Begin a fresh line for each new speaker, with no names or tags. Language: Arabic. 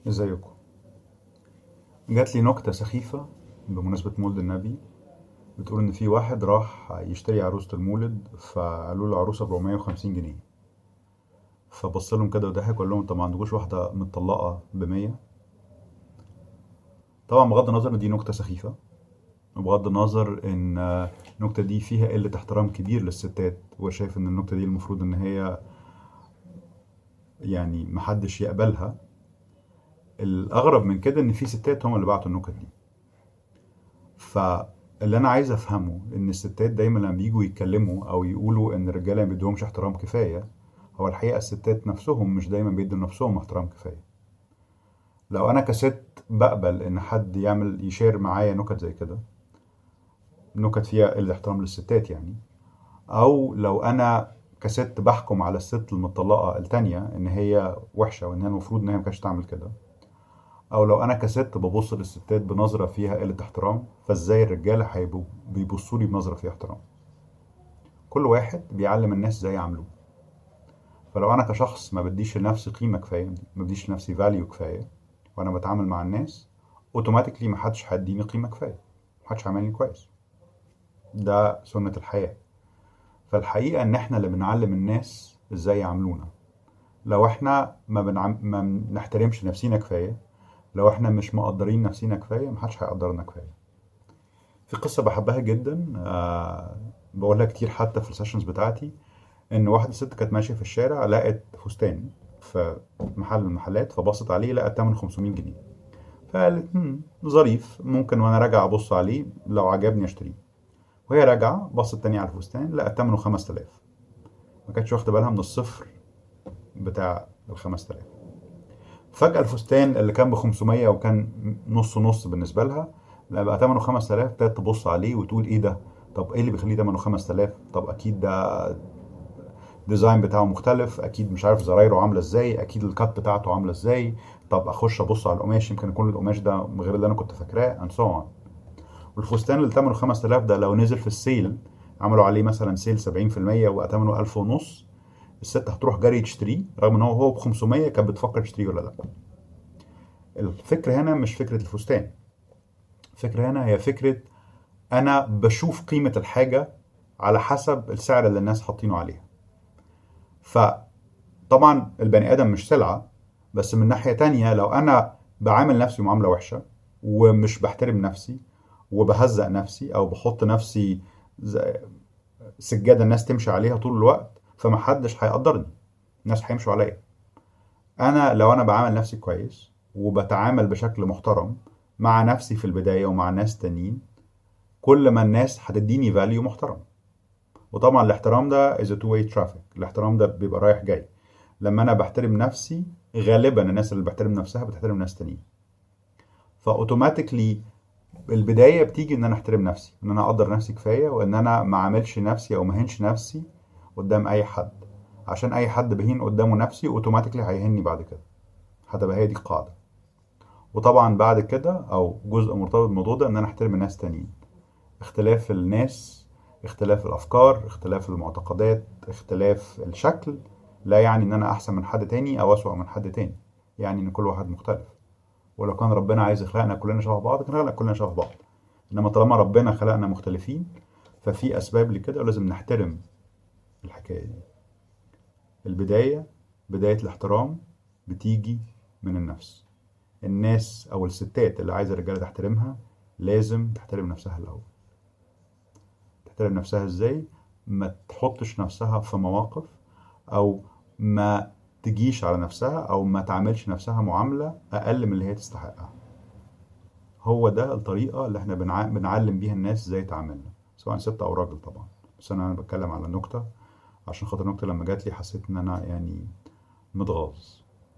ازيكم؟ جات لي نكتة سخيفة بمناسبة مولد النبي. بتقول إن في واحد راح يشتري عروسة المولد، فقالوا له عروسة ب450 جنيه. فبص لهم كده وضحك وقال لهم: طب ما عندكوش واحدة متطلقة ب100؟ طبعا بغض النظر إن دي نكتة سخيفة، وبغض النظر إن النكتة دي فيها قلة احترام كبير للستات، وشايف إن النكتة دي المفروض إن هي يعني محدش يقبلها. الأغرب من كده إن في ستات هم اللي بعتوا النكت دي. فاللي انا عايز افهمه ان الستات دايما لما بييجوا يتكلموا او يقولوا ان الرجاله ما بيدوهمش احترام كفايه، هو الحقيقه الستات نفسهم مش دايما بيدوا نفسهم احترام كفايه. لو انا كست بقبل ان حد يعمل يشير معايا نكت زي كده، نكت فيها قله احترام للستات يعني، او لو انا كست بحكم على الست المطلقه التانية ان هي وحشه وان هي المفروض ان هي ما كانتش تعمل كده، او لو انا كست ببص للستات بنظره فيها قله احترام، فازاي الرجاله هيبقوا بيبصوا لي بنظره فيها احترام؟ كل واحد بيعلم الناس ازاي يعاملوه. فلو انا كشخص ما بديش لنفسي قيمه كفايه، ما بديش لنفسي فاليو كفايه، وانا بتعامل مع الناس، اوتوماتيكلي ما حدش هيديني قيمه كفايه، ما حدش هيعملني كويس. ده سنه الحياه. فالحقيقه ان احنا اللي بنعلم الناس ازاي يعاملونا. لو احنا ما بنحترمش نفسينا كفايه، لو احنا مش مقدرين نفسينا كفايه، ما حدش هيقدرنا كفايه. في قصه بحبها جدا، بقولها كتير حتى في السيشنز بتاعتي. ان واحده ست كانت ماشيه في الشارع، لقت فستان في محل من المحلات، فبصت عليه لقت ثمنه 500 جنيه. فقالت: ظريف، ممكن وانا راجعه ابص عليه، لو عجبني اشتريه. وهي راجعه بصت تاني على الفستان، لقت ثمنه 5000. ما كانتش واخده بالها من الصفر بتاع ال 5000. فجاه الفستان اللي كان ب 500 وكان نص نص بالنسبه لها، لا بقى ثمنه 5000. ابتدت تبص عليه وتقول: ايه ده؟ طب ايه اللي بيخليه ثمنه 5000؟ طب اكيد ده الديزاين بتاعه مختلف، اكيد مش عارف زرايره عامله ازاي، اكيد الكات بتاعته عامله ازاي. طب اخش ابص على القماش، يمكن يكون القماش ده غير اللي انا كنت فاكراه and so on. والفستان اللي ثمنه 5000 ده لو نزل في السيل، عملوا عليه مثلا سيل 70% وبقى ثمنه 1000 ونص، الست هتروح جري تشتريه، رغم ان هو ب 500 كانت بتفكر تشتريه ولا لا. الفكره هنا مش فكره الفستان، الفكره هنا هي فكره انا بشوف قيمه الحاجه على حسب السعر اللي الناس حاطينه عليها. ف طبعا البني ادم مش سلعه، بس من ناحيه تانية لو انا بعامل نفسي معامله وحشه، ومش بحترم نفسي، وبهزق نفسي، او بحط نفسي سجاده الناس تمشي عليها طول الوقت، فمحدش هيقدرني، الناس هيمشوا عليا. انا لو انا بعامل نفسي كويس وبتعامل بشكل محترم مع نفسي في البدايه ومع ناس تانيين، كل ما الناس هتديني فاليو محترم. وطبعا الاحترام ده is a two way traffic، الاحترام ده بيبقى رايح جاي. لما انا بحترم نفسي، غالبا الناس اللي بحترم نفسها بتحترم ناس تانيين. فاوتوماتيكلي البدايه بتيجي ان انا احترم نفسي، ان انا اقدر نفسي كفايه، وان انا ما اعملش نفسي او ما اهينش نفسي قدام اي حد. عشان اي حد بهين قدامه نفسي، اوتوماتيكلي هيهني بعد كده. هتبقى هي دي القاعده. وطبعا بعد كده او جزء مرتبط بالموضوع ده ان انا احترم الناس تانيين. اختلاف الناس، اختلاف الافكار، اختلاف المعتقدات، اختلاف الشكل، لا يعني ان انا احسن من حد تاني او اسوأ من حد تاني. يعني ان كل واحد مختلف. ولو كان ربنا عايز يخلقنا كلنا شبه بعض، كان خلقنا كلنا شبه بعض. انما طالما ربنا خلقنا مختلفين، ففي اسباب لكده ولازم نحترم الحكايه دي. البدايه، بدايه الاحترام بتيجي من النفس. الناس او الستات اللي عايزه الرجاله تحترمها، لازم تحترم نفسها الاول. تحترم نفسها ازاي؟ ما تحطش نفسها في مواقف، او ما تجيش على نفسها، او ما تعملش نفسها معاملة اقل من اللي هي تستحقها. هو ده الطريقة اللي احنا بنعلم بيها الناس ازاي تعاملنا، سواء ست او راجل طبعا. بس انا بتكلم على نكتة، عشان خاطر نكتة لما جات لي حسيت ان انا يعني متغاظ.